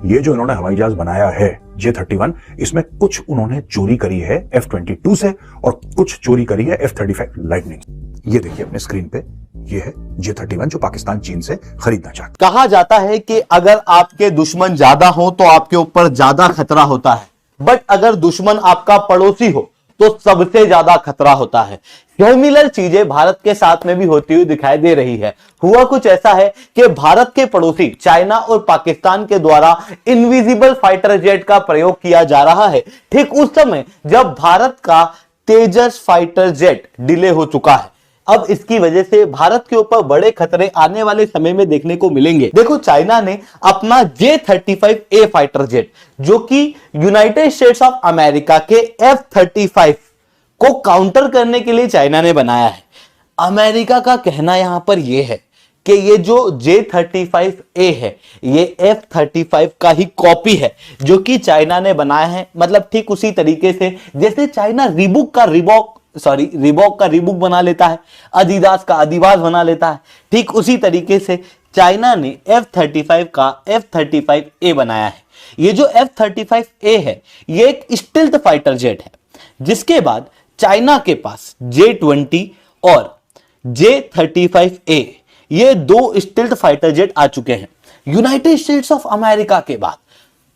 ये जो इन्होंने हवाई जहाज बनाया है J-31, इसमें कुछ उन्होंने चोरी करी है F-22 से और कुछ चोरी करी है F-35 लाइटनिंग। ये देखिए अपने स्क्रीन पे, ये है J-31 जो पाकिस्तान चीन से खरीदना चाहता। कहा जाता है कि अगर आपके दुश्मन ज्यादा हो तो आपके ऊपर ज्यादा खतरा होता है, बट अगर दुश्मन आपका पड़ोसी हो तो सबसे ज्यादा खतरा होता है। सिमिलर चीजें भारत के साथ में भी होती हुई दिखाई दे रही है। हुआ कुछ ऐसा है कि भारत के पड़ोसी चाइना और पाकिस्तान के द्वारा इनविजिबल फाइटर जेट का प्रयोग किया जा रहा है, ठीक उस समय जब भारत का तेजस फाइटर जेट डिले हो चुका है। अब इसकी वजह से भारत के ऊपर बड़े खतरे आने वाले समय में देखने को मिलेंगे। देखो, चाइना ने अपना J-35A फाइटर जेट, जो कि यूनाइटेड स्टेट्स ऑफ अमेरिका के F-35 को काउंटर करने के लिए चाइना ने बनाया है। अमेरिका का कहना यहां पर यह है कि ये जो J-35A है ये F-35 का ही कॉपी है जो कि चाइना ने बनाया है। मतलब ठीक उसी तरीके से जैसे चाइना रिबॉक का रिबॉक बना लेता है, अदिदास का अदिदास बना लेता है, ठीक उसी तरीके से चाइना ने F-35 का F-35A बनाया है। ये जो F-35A है ये एक स्टेल्थ फाइटर जेट है, जिसके बाद चाइना के पास J-20 और J-35A ये दो स्टेल्थ फाइटर जेट आ चुके हैं। यूनाइटेड स्टेट्स ऑफ अमेरिका के बाद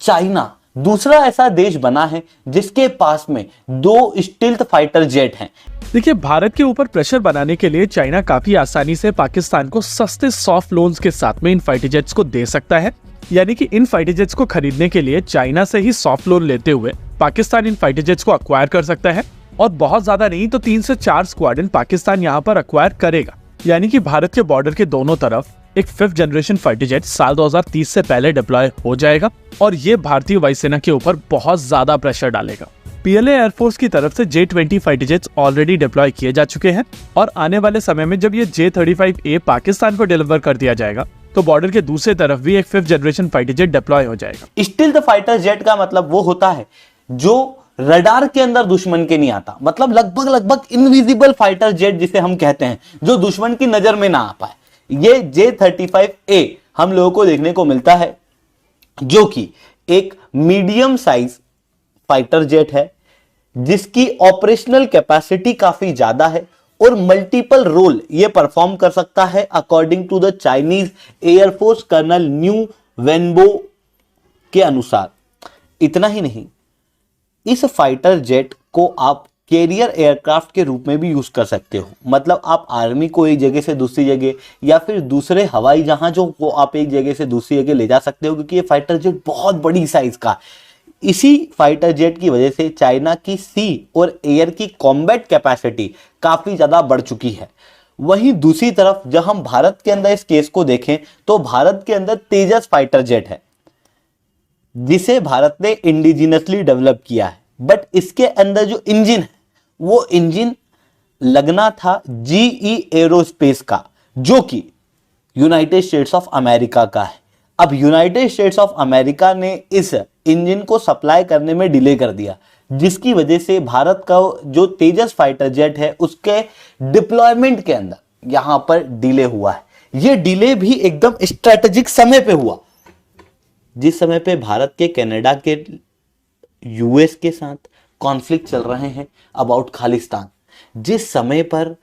चाइना दूसरा ऐसा देश बना है जिसके पास में दो स्टेल्थ फाइटर जेट हैं। देखिए, भारत के ऊपर प्रेशर बनाने के लिए चाइना काफी आसानी से पाकिस्तान को सस्ते सॉफ्ट लोन्स के साथ में इन फाइटर जेट्स को दे सकता है। यानी कि इन फाइटर जेट्स को खरीदने के लिए चाइना से ही सॉफ्ट लोन लेते हुए पाकिस्तान इन फाइटर जेट्स को अक्वायर कर सकता है, और बहुत ज्यादा नहीं तो 3 से 4 स्क्वाड्रन पाकिस्तान यहाँ पर अक्वायर करेगा। यानी कि भारत के बॉर्डर के दोनों तरफ एक 5th जनरेशन फाइटर जेट साल 2030 से पहले डिप्लॉय हो जाएगा, और ये भारतीय वायुसेना के ऊपर बहुत ज्यादा प्रेशर डालेगा। PLA एयरफोर्स की तरफ से J-20 fighter jets already deploy किए जा चुके हैं, और आने वाले समय में जब ये J-35A पाकिस्तान को डिलीवर कर दिया जाएगा तो बॉर्डर के दूसरे तरफ भी एक 5th generation fighter jet deploy हो जाएगा। स्टील्थ फाइटर जेट का मतलब वो होता है जो रडार के अंदर दुश्मन के नहीं आता, मतलब लगभग इनविजिबल फाइटर जेट जिसे हम कहते हैं, जो दुश्मन की नजर में ना आ पाए। ये J-35A हम लोगों को देखने को मिलता है, जो कि एक मीडियम साइज फाइटर जेट है जिसकी ऑपरेशनल कैपेसिटी काफी ज्यादा है और मल्टीपल रोल ये परफॉर्म कर सकता है according to the Chinese air force colonel Niu Wenbo के अनुसार। इतना ही नहीं, इस फाइटर जेट को आप कैरियर एयरक्राफ्ट के रूप में भी यूज कर सकते हो। मतलब आप आर्मी को एक जगह से दूसरी जगह या फिर दूसरे हवाई जहाजों को आप एक जगह से दूसरी जगह ले जा सकते हो, क्योंकि ये फाइटर जेट बहुत बड़ी साइज का है। इसी फाइटर जेट की वजह से चाइना की सी और एयर की कॉम्बैट कैपेसिटी काफी ज्यादा बढ़ चुकी है। वहीं दूसरी तरफ जब हम भारत के अंदर इस केस को देखें तो भारत के अंदर तेजस फाइटर जेट है जिसे भारत ने इंडिजिनसली डेवलप किया है, बट इसके अंदर जो इंजन है वो इंजन लगना था GE एरोस्पेस का, जो कि यूनाइटेड स्टेट्स ऑफ अमेरिका का है। अब यूनाइटेड स्टेट्स ऑफ अमेरिका ने इस इंजन को सप्लाई करने में डिले कर दिया, जिसकी वजह से भारत का जो तेजस फाइटर जेट है उसके डिप्लॉयमेंट के अंदर यहां पर डिले हुआ है। यह डिले भी एकदम स्ट्रेटेजिक समय पे हुआ, जिस समय पे भारत के कनाडा के US के साथ कॉन्फ्लिक्ट चल रहे हैं अबाउट खालिस्तान। जिस समय पर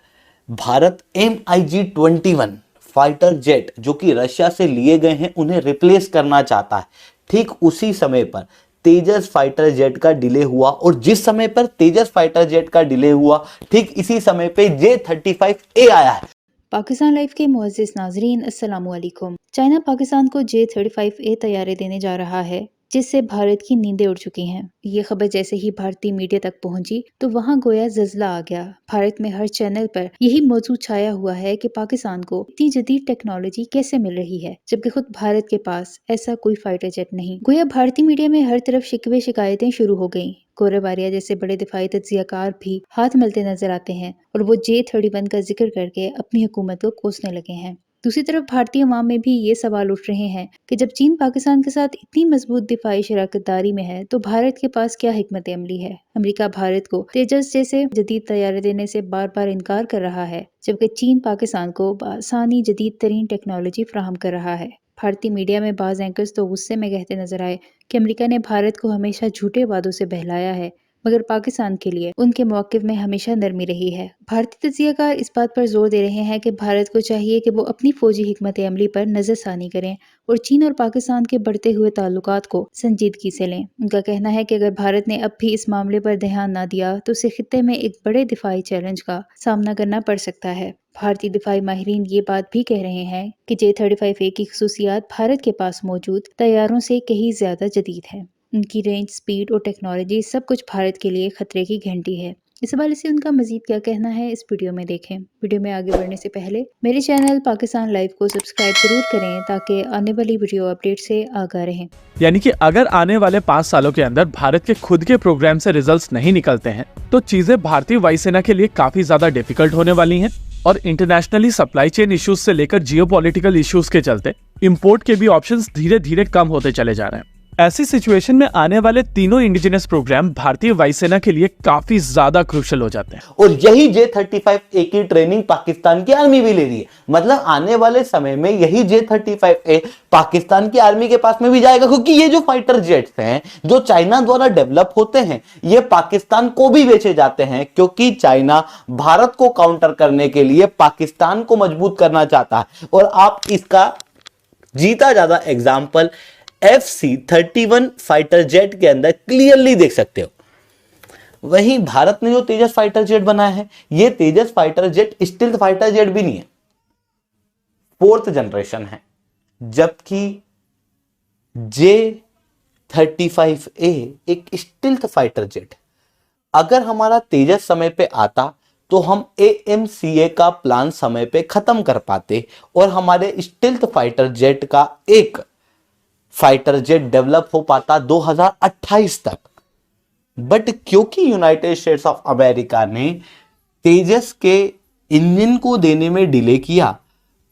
भारत MiG-21 फाइटर जेट जो कि रशिया से लिए गए हैं उन्हें रिप्लेस करना चाहता है, ठीक उसी समय पर तेजस फाइटर जेट का डिले हुआ। और जिस समय पर तेजस फाइटर जेट का डिले हुआ ठीक इसी समय पे J-35A आया है। पाकिस्तान लाइव के मुअज़्ज़िज़ नाज़रीन, अस्सलामु अलैकुम। चाइना पाकिस्तान को J-35A तैयारे देने जा रहा है, जिससे भारत की नींदें उड़ चुकी हैं। ये खबर जैसे ही भारतीय मीडिया तक पहुंची तो वहां गोया ज़ल्ज़ला आ गया। भारत में हर चैनल पर यही मौजूद छाया हुआ है कि पाकिस्तान को इतनी जदीद टेक्नोलॉजी कैसे मिल रही है, जबकि खुद भारत के पास ऐसा कोई फाइटर जेट नहीं। गोया भारतीय मीडिया में हर तरफ शिकवे शिकायतें शुरू हो गयी। गौरव बारिया जैसे बड़े दिफाई तज्जियाकार भी हाथ मिलते नजर आते हैं और वो J-31 का जिक्र करके अपनी हुकूमत को कोसने लगे हैं। दूसरी तरफ भारतीय अवाम में भी ये सवाल उठ रहे हैं कि जब चीन पाकिस्तान के साथ इतनी मजबूत दिफाई शराकतदारी में है तो भारत के पास क्या हिकमत अमली है। अमेरिका भारत को तेजस जैसे जदीद तैयारे देने से बार बार इनकार कर रहा है, जबकि चीन पाकिस्तान को आसानी जदीद तरीन टेक्नोलॉजी फराहम कर रहा है। भारतीय मीडिया में बाज एंकर्स तो गुस्से में कहते नजर आए कि अमेरिका ने भारत को हमेशा झूठे वादों से बहलाया है, मगर पाकिस्तान के लिए उनके मौक़िफ़ में हमेशा नरमी रही है। भारतीय तज्ज़ियाकार इस बात पर जोर दे रहे हैं कि भारत को चाहिए कि वो अपनी फौजी हिकमत अमली पर नज़रसानी करें और चीन और पाकिस्तान के बढ़ते हुए ताल्लुकात को संजीदगी से लें। उनका कहना है कि अगर भारत ने अब भी इस मामले पर ध्यान न दिया तो उसे खित्ते में एक बड़े दिफाई चैलेंज का सामना करना पड़ सकता है। भारतीय दिफाई माहिरीन ये बात भी कह रहे हैं कि J-35A की खसूसियात भारत के पास मौजूद तैयारों से कहीं ज्यादा जदीद है। उनकी रेंज, स्पीड और टेक्नोलॉजी सब कुछ भारत के लिए खतरे की घंटी है। इस हवाले से उनका मजीद क्या कहना है इस वीडियो में देखें। वीडियो में आगे बढ़ने से पहले मेरे चैनल पाकिस्तान लाइव को सब्सक्राइब जरूर करें ताकि आने वाली वीडियो अपडेट से आगाह रहें। यानी कि अगर आने वाले 5 सालों के अंदर भारत के खुद के प्रोग्राम से रिजल्ट्स नहीं निकलते हैं तो चीजें भारतीय वायुसेना के लिए काफी ज्यादा डिफिकल्ट होने वाली हैं और इंटरनेशनली सप्लाई चेन इश्यूज से लेकर जियोपॉलिटिकल इश्यूज के चलते इंपोर्ट के भी ऑप्शंस धीरे धीरे कम होते चले जा रहे हैं। ऐसी सिचुएशन में आने वाले तीनों इंडिजिनस प्रोग्राम भारतीय वायुसेना के लिए काफी ज्यादा क्रूशियल हो जाते हैं और यही J-35A की ट्रेनिंग पाकिस्तान की आर्मी भी ले रही है। मतलब आने वाले समय में यही J-35A पाकिस्तान की आर्मी के पास में भी जाएगा, क्योंकि ये जो फाइटर जेट्स हैं जो चाइना द्वारा डेवलप होते हैं ये पाकिस्तान को भी बेचे जाते हैं, क्योंकि चाइना भारत को काउंटर करने के लिए पाकिस्तान को मजबूत करना चाहता है। और आप इसका जीता ज्यादा एग्जाम्पल FC-31 फाइटर जेट के अंदर क्लियरली देख सकते हो। वहीं भारत ने जो तेजस फाइटर जेट बनाया है, ये Tejas fighter jet stealth fighter jet भी नहीं है, 4th जनरेशन है, जबकि J-35A एक स्टील्थ फाइटर जेट। अगर हमारा तेजस समय पे आता तो हम AMCA का प्लान समय पे खत्म कर पाते और हमारे स्टील्थ फाइटर जेट का एक फाइटर जेट डेवलप हो पाता 2028 तक। बट क्योंकि यूनाइटेड स्टेट्स ऑफ अमेरिका ने तेजस के इंजन को देने में डिले किया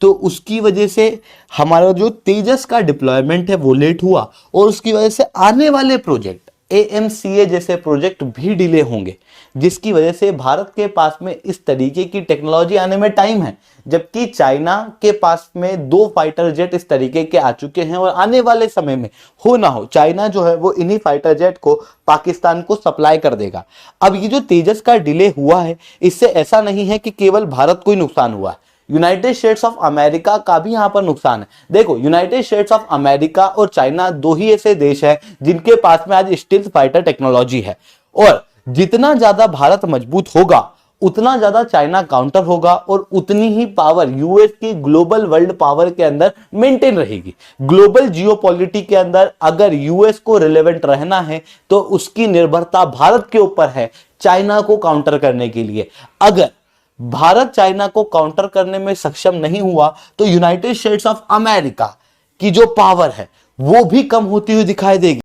तो उसकी वजह से हमारा जो तेजस का डिप्लॉयमेंट है वो लेट हुआ और उसकी वजह से आने वाले प्रोजेक्ट AMCA जैसे प्रोजेक्ट भी डिले होंगे, जिसकी वजह से भारत के पास में इस तरीके की टेक्नोलॉजी आने में टाइम है, जबकि चाइना के पास में 2 फाइटर जेट इस तरीके के आ चुके हैं और आने वाले समय में हो ना हो चाइना जो है वो इन्हीं फाइटर जेट को पाकिस्तान को सप्लाई कर देगा। अब ये जो तेजस का डिले हुआ है इससे ऐसा नहीं है कि केवल भारत को ही नुकसान हुआ है, यूनाइटेड स्टेट्स ऑफ अमेरिका का भी यहां पर नुकसान है। देखो, यूनाइटेड स्टेट्स ऑफ अमेरिका और चाइना 2 ही ऐसे देश हैं जिनके पास में आज स्टील्थ फाइटर टेक्नोलॉजी है और जितना ज्यादा भारत मजबूत होगा उतना ज्यादा चाइना काउंटर होगा और उतनी ही पावर यूएस की ग्लोबल वर्ल्ड पावर के अंदर मेंटेन रहेगी। ग्लोबल जियोपॉलिटिक्स के अंदर अगर यूएस को रिलेवेंट रहना है तो उसकी निर्भरता भारत के ऊपर है चाइना को काउंटर करने के लिए। अगर भारत चाइना को काउंटर करने में सक्षम नहीं हुआ तो यूनाइटेड स्टेट्स ऑफ अमेरिका की जो पावर है वो भी कम होती हुई दिखाई देगी।